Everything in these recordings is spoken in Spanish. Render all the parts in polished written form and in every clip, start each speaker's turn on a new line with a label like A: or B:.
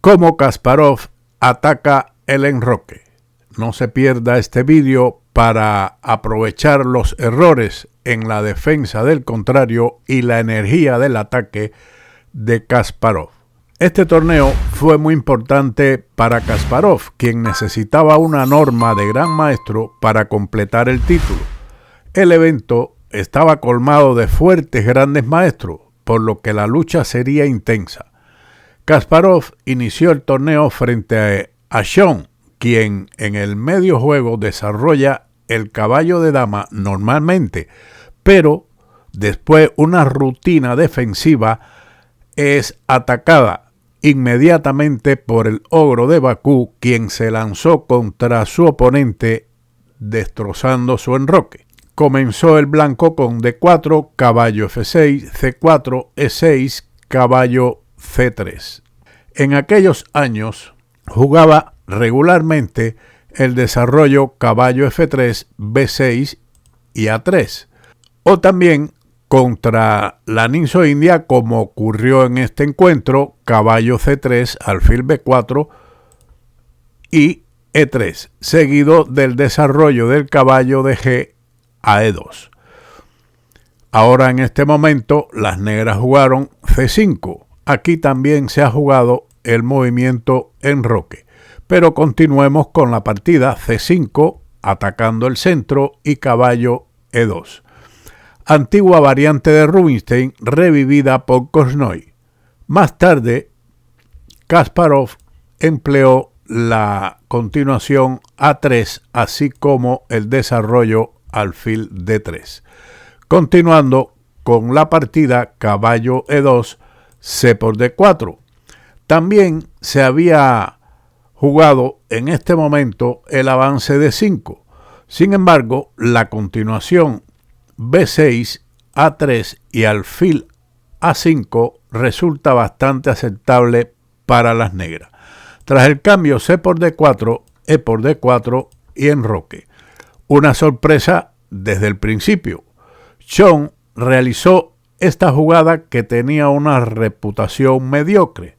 A: cómo Kasparov ataca el enroque. No se pierda este vídeo para aprovechar los errores en la defensa del contrario y la energía del ataque de Kasparov. Este torneo fue muy importante para Kasparov, quien necesitaba una norma de gran maestro para completar el título. El evento estaba colmado de fuertes grandes maestros, por lo que la lucha sería intensa. Kasparov inició el torneo frente a Sean, quien en el medio juego desarrolla el caballo de dama normalmente, pero después una rutina defensiva es atacada inmediatamente por el ogro de Bakú, quien se lanzó contra su oponente destrozando su enroque. Comenzó el blanco con D4, caballo F6, C4, E6, caballo C3. En aquellos años jugaba regularmente el desarrollo caballo F3, B6 y A3, o también contra la Ninso India, como ocurrió en este encuentro, caballo C3, alfil B4 y E3, seguido del desarrollo del caballo de G a E2. Ahora en este momento las negras jugaron C5. Aquí también se ha jugado el movimiento enroque. Pero continuemos con la partida C5, atacando el centro y caballo E2. Antigua variante de Rubinstein revivida por Korchnoi. Más tarde, Kasparov empleó la continuación A3, así como el desarrollo alfil D3. Continuando con la partida caballo E2, C por D4. También se había jugado en este momento el avance de 5. Sin embargo, la continuación B6, A3 y alfil A5 resulta bastante aceptable para las negras. Tras el cambio C por D4, E por D4 y enroque. Una sorpresa desde el principio. Sean realizó esta jugada que tenía una reputación mediocre.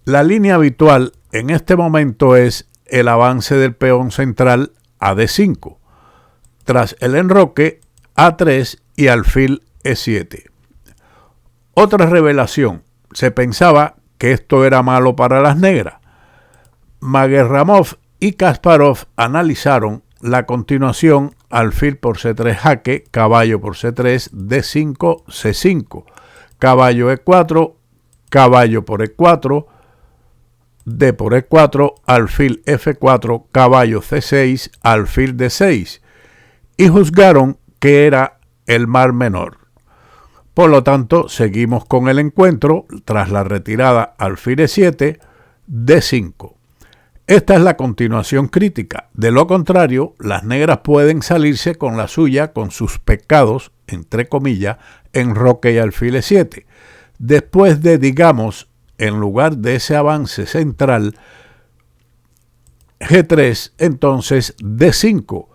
A: La línea habitual en este momento es el avance del peón central a D5, tras el enroque A3 y alfil E7. Otra revelación, se pensaba que esto era malo para las negras. Maguerramov y Kasparov analizaron la continuación alfil por C3 jaque, caballo por C3, D5, C5, caballo E4, caballo por E4, D por E4, alfil F4, caballo C6, alfil D6, y juzgaron que era el mar menor. Por lo tanto, seguimos con el encuentro tras la retirada alfil E7, D5. Esta es la continuación crítica. De lo contrario, las negras pueden salirse con la suya con sus pecados, entre comillas, enroque y alfil E7. Después de, digamos, en lugar de ese avance central, G3, entonces D5,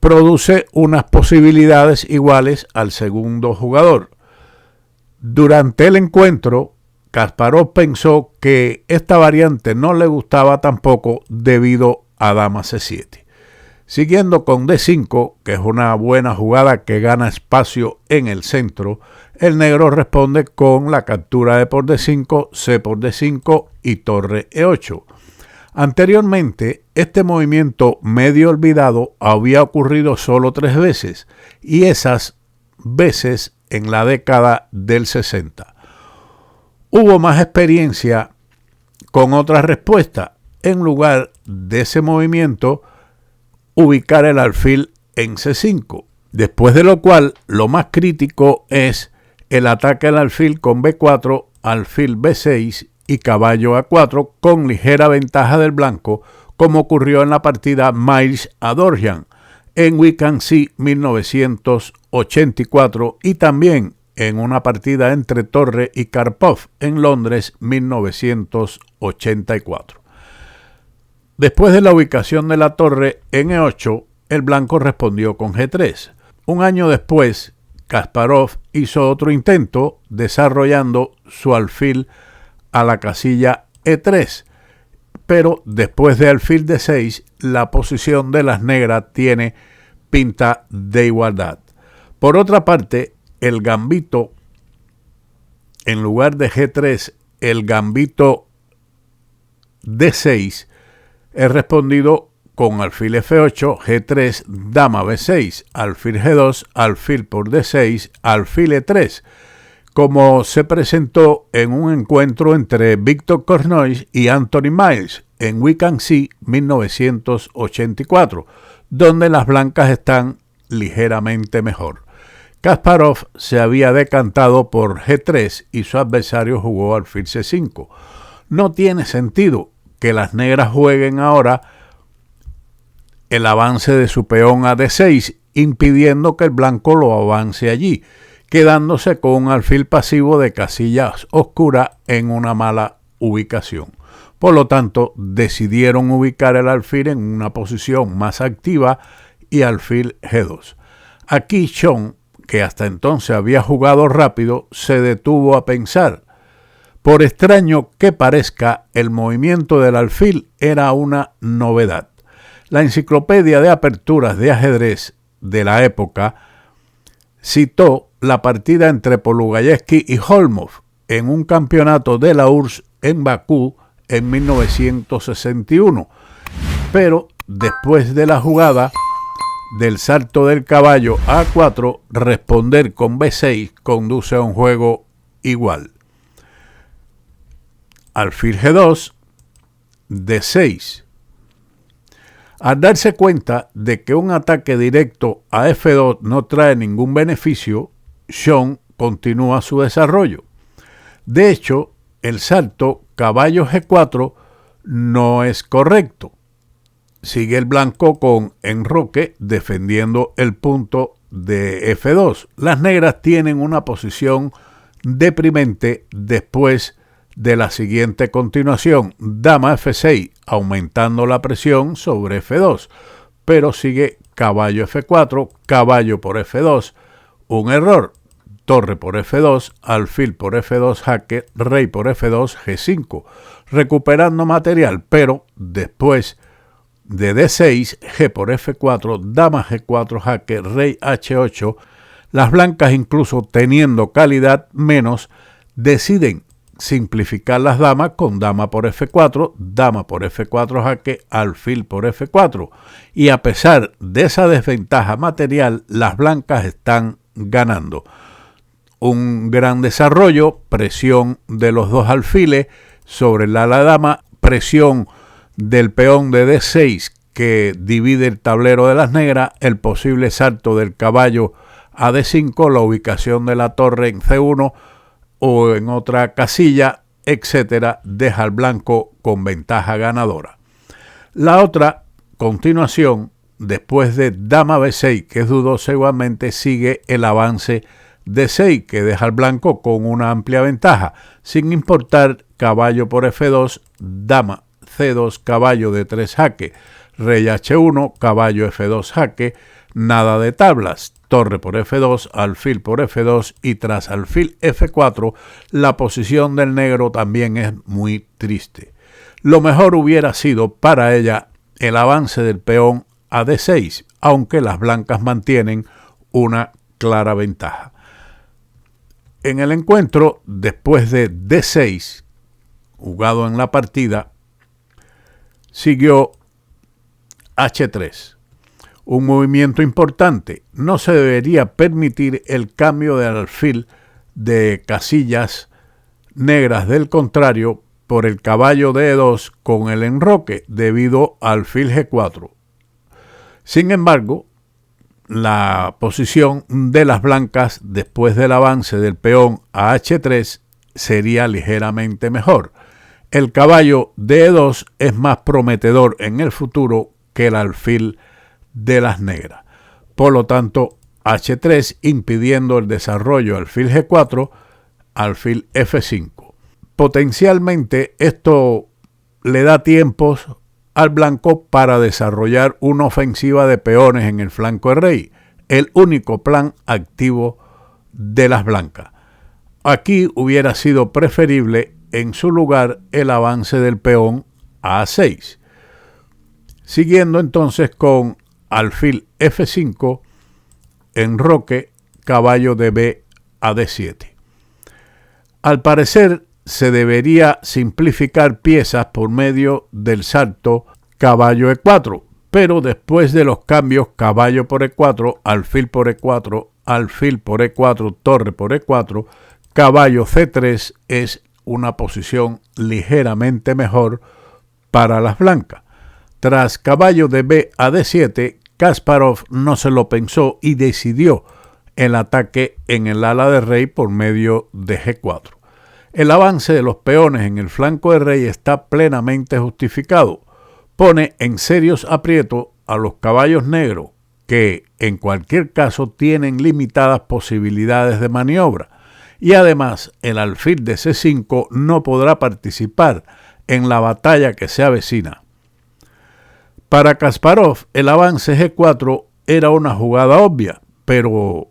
A: produce unas posibilidades iguales al segundo jugador. Durante el encuentro, Kasparov pensó que esta variante no le gustaba tampoco debido a dama C7. Siguiendo con D5, que es una buena jugada que gana espacio en el centro, el negro responde con la captura de por D5, C por D5 y torre E8. Anteriormente, este movimiento medio olvidado había ocurrido solo 3 veces, y esas veces en la década del 60. Hubo más experiencia con otra respuesta. En lugar de ese movimiento, ubicar el alfil en C5. Después de lo cual, lo más crítico es el ataque al alfil con B4, alfil B6 y caballo A4 con ligera ventaja del blanco, como ocurrió en la partida Miles-Adorjan en We Can See 1984 y también en una partida entre Torre y Karpov en Londres 1984. Después de la ubicación de la torre en E8, el blanco respondió con G3. Un año después, Kasparov hizo otro intento desarrollando su alfil a la casilla E3, pero después de alfil D6, la posición de las negras tiene pinta de igualdad. Por otra parte, el gambito, en lugar de G3, el gambito D6 es respondido con alfil F8, G3, dama B6, alfil G2, alfil por D6, alfil E3, como se presentó en un encuentro entre Victor Kornois y Anthony Miles en We Can See 1984, donde las blancas están ligeramente mejor. Kasparov se había decantado por G3 y su adversario jugó alfil C5. No tiene sentido que las negras jueguen ahora el avance de su peón a D6, impidiendo que el blanco lo avance allí, quedándose con un alfil pasivo de casillas oscuras en una mala ubicación. Por lo tanto, decidieron ubicar el alfil en una posición más activa y alfil G2. Aquí Sean, que hasta entonces había jugado rápido, se detuvo a pensar. Por extraño que parezca, el movimiento del alfil era una novedad. La enciclopedia de aperturas de ajedrez de la época citó la partida entre Polugayevsky y Holmov en un campeonato de la URSS en Bakú en 1961, pero después de la jugada del salto del caballo a A4, responder con B6 conduce a un juego igual. Alfil G2, D6. Al darse cuenta de que un ataque directo a F2 no trae ningún beneficio, Sean continúa su desarrollo. De hecho, el salto caballo G4 no es correcto. Sigue el blanco con enroque defendiendo el punto de F2. Las negras tienen una posición deprimente después de la siguiente continuación, dama F6, aumentando la presión sobre F2, pero sigue caballo F4, caballo por F2, un error, torre por F2, alfil por F2 jaque, rey por F2, G5, recuperando material, pero después de D6, G por F4, dama G4 jaque, rey H8, las blancas, incluso teniendo calidad menos, deciden simplificar las damas con dama por F4, dama por F4 jaque, alfil por F4. Y a pesar de esa desventaja material, las blancas están ganando. Un gran desarrollo, presión de los dos alfiles sobre la dama, presión del peón de D6 que divide el tablero de las negras, el posible salto del caballo a D5, la ubicación de la torre en C1, o en otra casilla, etcétera, deja al blanco con ventaja ganadora. La otra continuación, después de dama B6, que es dudosa igualmente, sigue el avance D6, que deja al blanco con una amplia ventaja, sin importar caballo por F2, dama C2, caballo D3 jaque, rey H1, caballo F2 jaque, nada de tablas, torre por F2, alfil por F2 y tras alfil F4, la posición del negro también es muy triste. Lo mejor hubiera sido para ella el avance del peón a D6, aunque las blancas mantienen una clara ventaja. En el encuentro, después de D6, jugado en la partida, siguió H3. Un movimiento importante. No se debería permitir el cambio del alfil de casillas negras del contrario por el caballo de E2 con el enroque debido al alfil G4. Sin embargo, la posición de las blancas después del avance del peón a H3 sería ligeramente mejor. El caballo de E2 es más prometedor en el futuro que el alfil de las negras. Por lo tanto, H3 impidiendo el desarrollo alfil G4, alfil F5. Potencialmente esto le da tiempos al blanco para desarrollar una ofensiva de peones en el flanco de rey, el único plan activo de las blancas. Aquí hubiera sido preferible en su lugar el avance del peón a A6. Siguiendo entonces con alfil F5, enroque, caballo de B a D7. Al parecer se debería simplificar piezas por medio del salto caballo E4, pero después de los cambios caballo por E4, alfil por E4, alfil por E4, torre por E4, caballo C3 es una posición ligeramente mejor para las blancas. Tras caballo de B a D7, Kasparov no se lo pensó y decidió el ataque en el ala de rey por medio de G4. El avance de los peones en el flanco de rey está plenamente justificado. Pone en serios aprietos a los caballos negros, que en cualquier caso tienen limitadas posibilidades de maniobra, y además el alfil de C5 no podrá participar en la batalla que se avecina. Para Kasparov, el avance G4 era una jugada obvia, pero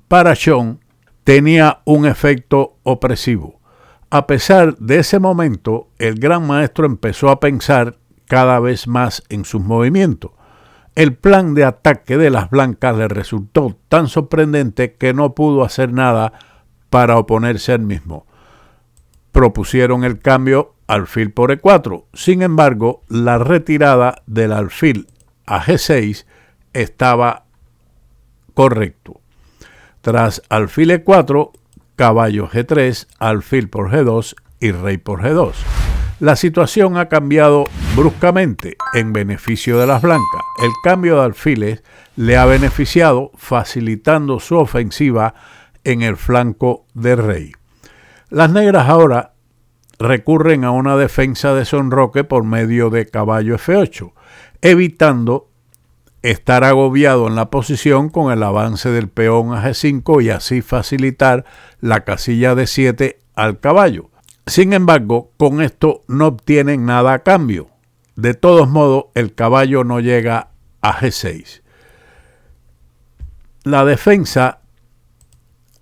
A: para Shon tenía un efecto opresivo. A pesar de ese momento, el gran maestro empezó a pensar cada vez más en sus movimientos. El plan de ataque de las blancas le resultó tan sorprendente que no pudo hacer nada para oponerse al mismo. Propusieron el cambio alfil por E4. Sin embargo, la retirada del alfil a G6 estaba correcto. Tras alfil E4, caballo G3, alfil por G2 y rey por G2. La situación ha cambiado bruscamente en beneficio de las blancas. El cambio de alfiles le ha beneficiado, facilitando su ofensiva en el flanco de rey. Las negras ahora recurren a una defensa de sonroque por medio de caballo F8, evitando estar agobiado en la posición con el avance del peón a G5 y así facilitar la casilla D7 al caballo. Sin embargo, con esto no obtienen nada a cambio. De todos modos, el caballo no llega a G6. La defensa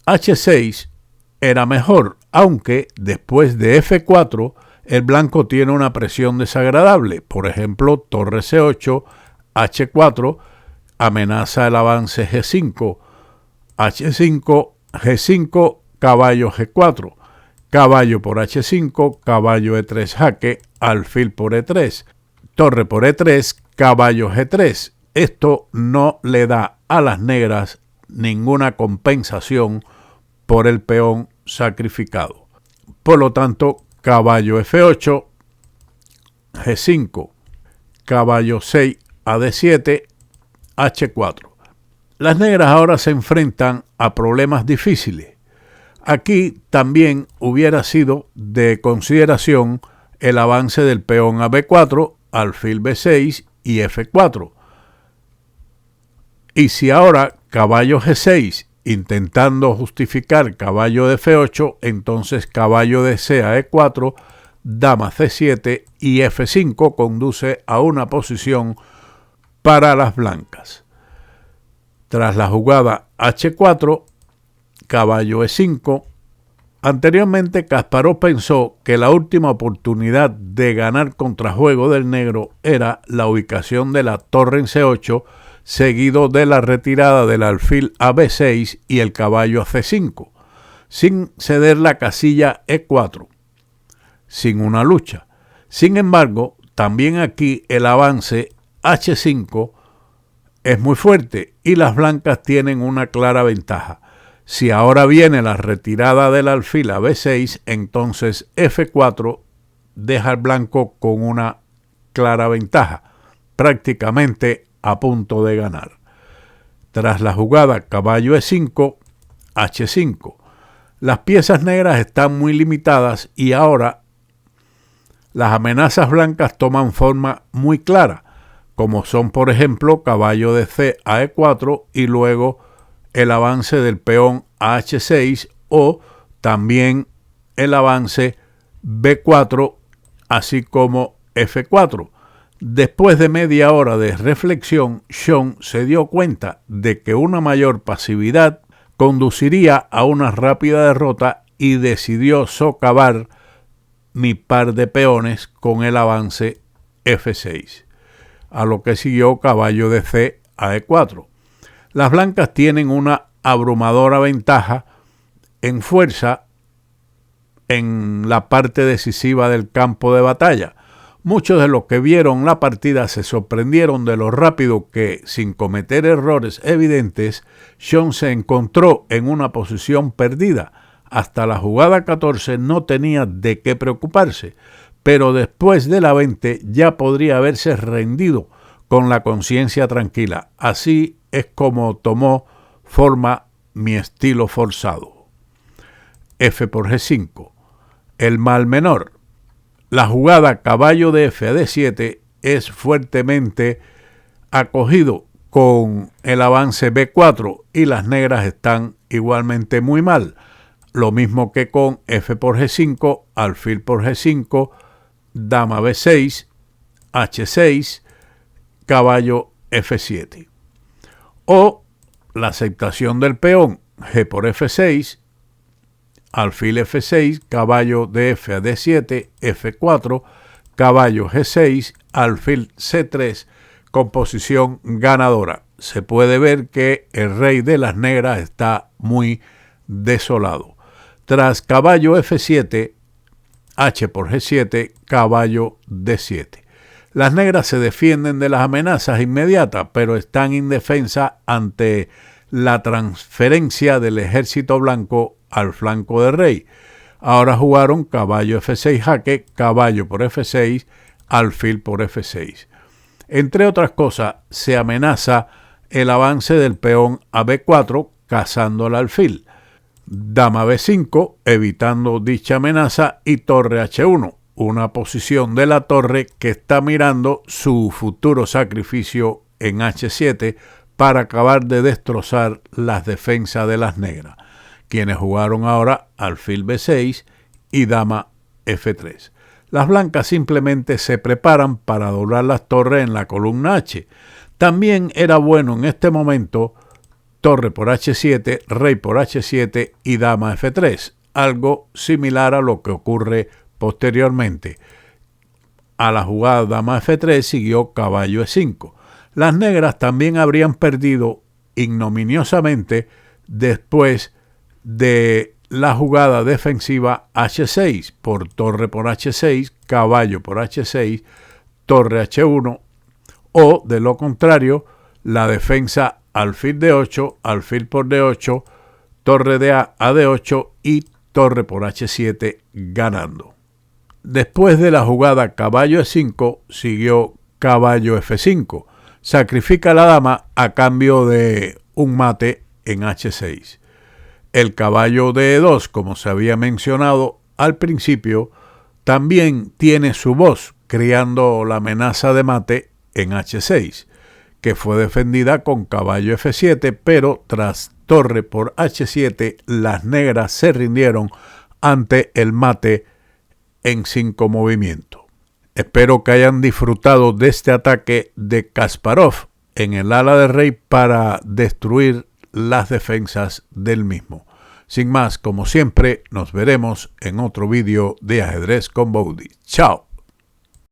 A: H6 era mejor, aunque después de F4 el blanco tiene una presión desagradable. Por ejemplo, torre C8, H4 amenaza el avance G5, H5, G5, caballo G4, caballo por H5, caballo E3 jaque, alfil por E3, torre por E3, caballo G3. Esto no le da a las negras ninguna compensación por el peón sacrificado. Por lo tanto, caballo F8, G5, caballo 6 a D7, H4. Las negras ahora se enfrentan a problemas difíciles. Aquí también hubiera sido de consideración el avance del peón a B4, alfil B6 y F4. Y si ahora caballo G6 intentando justificar caballo de F8, entonces caballo de C a E4, dama C7 y F5 conduce a una posición para las blancas. Tras la jugada H4, caballo E5, anteriormente Kasparov pensó que la última oportunidad de ganar contrajuego del negro era la ubicación de la torre en C8, seguido de la retirada del alfil a B6 y el caballo a C5, sin ceder la casilla E4, sin una lucha. Sin embargo, también aquí el avance H5 es muy fuerte y las blancas tienen una clara ventaja. Si ahora viene la retirada del alfil a B6, entonces F4 deja al blanco con una clara ventaja, prácticamente a punto de ganar. Tras la jugada caballo E5, H5, las piezas negras están muy limitadas y ahora las amenazas blancas toman forma muy clara, como son por ejemplo caballo de C a E4 y luego el avance del peón a H6 o también el avance B4 así como F4. Después de media hora de reflexión, Shon se dio cuenta de que una mayor pasividad conduciría a una rápida derrota y decidió socavar mi par de peones con el avance F6, a lo que siguió caballo de C a E4. Las blancas tienen una abrumadora ventaja en fuerza en la parte decisiva del campo de batalla. Muchos de los que vieron la partida se sorprendieron de lo rápido que, sin cometer errores evidentes, Sean se encontró en una posición perdida. Hasta la jugada 14 no tenía de qué preocuparse, pero después de la 20 ya podría haberse rendido con la conciencia tranquila. Así es como tomó forma mi estilo forzado. F por G5. El mal menor. La jugada caballo de F a D7 es fuertemente acogido con el avance B4 y las negras están igualmente muy mal. Lo mismo que con F por G5, alfil por G5, dama B6, H6, caballo F7. O la aceptación del peón G por F6, alfil F6, caballo de F a D7, F4, caballo G6, alfil C3, con posición ganadora. Se puede ver que el rey de las negras está muy desolado. Tras caballo F7, H por G7, caballo D7. Las negras se defienden de las amenazas inmediatas, pero están indefensas ante la transferencia del ejército blanco al flanco del rey. Ahora jugaron caballo F6 jaque, caballo por F6, alfil por F6. Entre otras cosas, se amenaza el avance del peón a B4, cazando el alfil. Dama B5, evitando dicha amenaza, y torre H1, una posición de la torre que está mirando su futuro sacrificio en H7 para acabar de destrozar las defensas de las negras, quienes jugaron ahora alfil B6 y dama F3. Las blancas simplemente se preparan para doblar las torres en la columna H. También era bueno en este momento torre por H7, rey por H7 y dama F3, algo similar a lo que ocurre posteriormente. A la jugada dama F3 siguió caballo E5. Las negras también habrían perdido ignominiosamente después de la jugada defensiva H6 por torre por H6, caballo por H6, torre H1, o de lo contrario, la defensa alfil D8, alfil por D8, torre de A a D8 y torre por H7 ganando. Después de la jugada caballo E5 siguió caballo F5. Sacrifica a la dama a cambio de un mate en H6. El caballo de E2, como se había mencionado al principio, también tiene su voz, creando la amenaza de mate en H6, que fue defendida con caballo F7, pero tras torre por H7, las negras se rindieron ante el mate en 5 movimientos. Espero que hayan disfrutado de este ataque de Kasparov en el ala del rey para destruir las defensas del mismo. Sin más, como siempre, nos veremos en otro vídeo de Ajedrez con Boudy. ¡Chao!